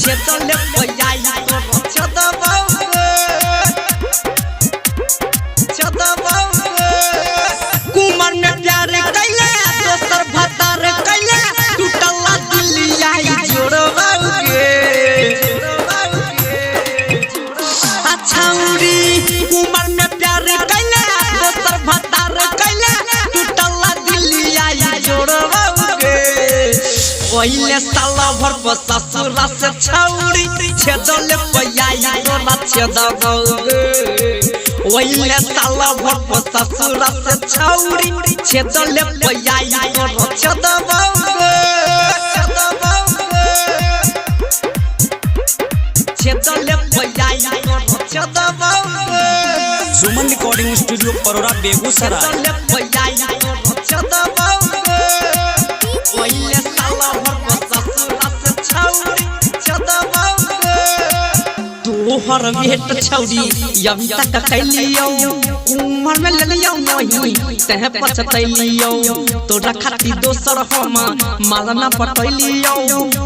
छेदले पयाई तोरा छदबौ कुमार में प्यार कैले दोसर भतार कैले टूटला दिलिया जोड़बाउगे छौरी कुमार में प्यार कैले दोसर भतार कैले टूटला दिलिया जोड़बाउगे ओइले साला भर पर ससुरा से छौरी छेदले पयाई तोरा छदबौगे ओइले साला भर पर ससुरा से छौरी छेदले पयाई तोरा छदबौगे छेदले पयाई तोरा छदबौगे सुमन रिकॉर्डिंग स्टूडियो परोरा बेगूसराय छेदले पयाई तोरा छदबौगे ओइले साला भर पर ससुरा से छौरी छदबौगे तोहर भेट छौरी अभी तक कैलियो उमर में लेलियो नहीं तहे पछतैलियो तोरा खाती दोसर हम मालना पटैलियो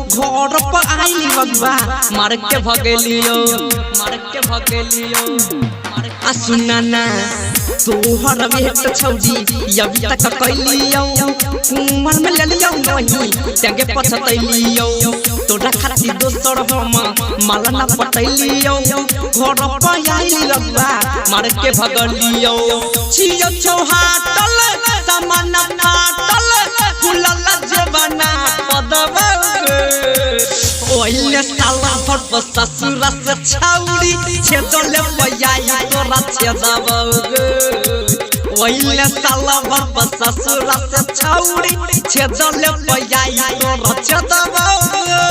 घर पर आइली बगवा मार के भगेलियो आ सुना ना तोहर भेट छौरी अभी तक कैलियो उमर में लेलियो नहीं तहे पछतैलियो तोरा खाती दोसर हम मालना पटैलियो घर पर आइली बगवा मार के भगलियो छियो चौहाटल समान फाटल फुलल जवाना पदबौगे ओइले साला भर पर ससुरा से छौरी छेदले पयाई तोरा छदबौगे ओइले साला भर पर ससुरा से छौरी छेदले पयाई तोरा छदबौगे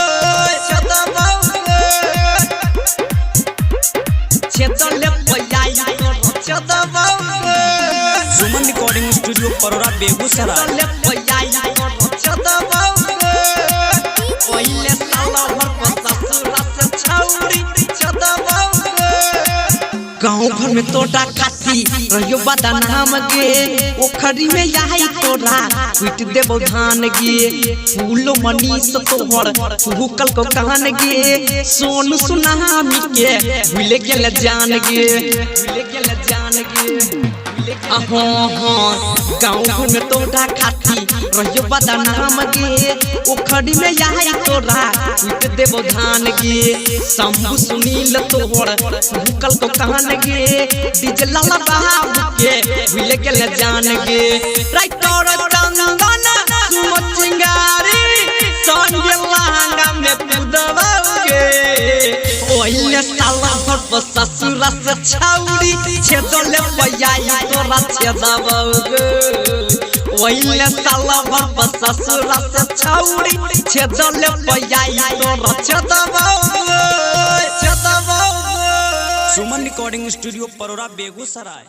छेदले पयाई तोरा छदबौगे सुमन रिकॉर्डिंग स्टूडियो परोरा बेगूसराय छेदले पयाई तोरा छदबौगे ओइले साला भर पर ससुरा से छौरी छदबौगे गाँव भर में तोड़ा खाती रहियो बदनाम गे ओखरी में यही तोरा पीट देबो धान गे फूलो मनीष तोहर भूकल को कान गे सोनू सुनामी के भूले गेल जान गे गाँव भर में तोड़ा खाती रहियो बदनाम गे ओखरी में यही तोरा पीट देबो धान गे शंभू सुनील तोहर भूकल को कान गे डीजे लाला बाबू के भूले गेल जान गे राइटर चंदन सुमो चिंगारी संगे लहंगा में कूदबौगे ओइले साला भर पर ससुरा से छौरी छेदले पयाई तोरा छदबौगे ओइले साला भर पर ससुरा से छौरी छेदले पयाई तोरा छदबौगे सुमन रिकॉर्डिंग स्टूडियो परोरा बेगूसराय।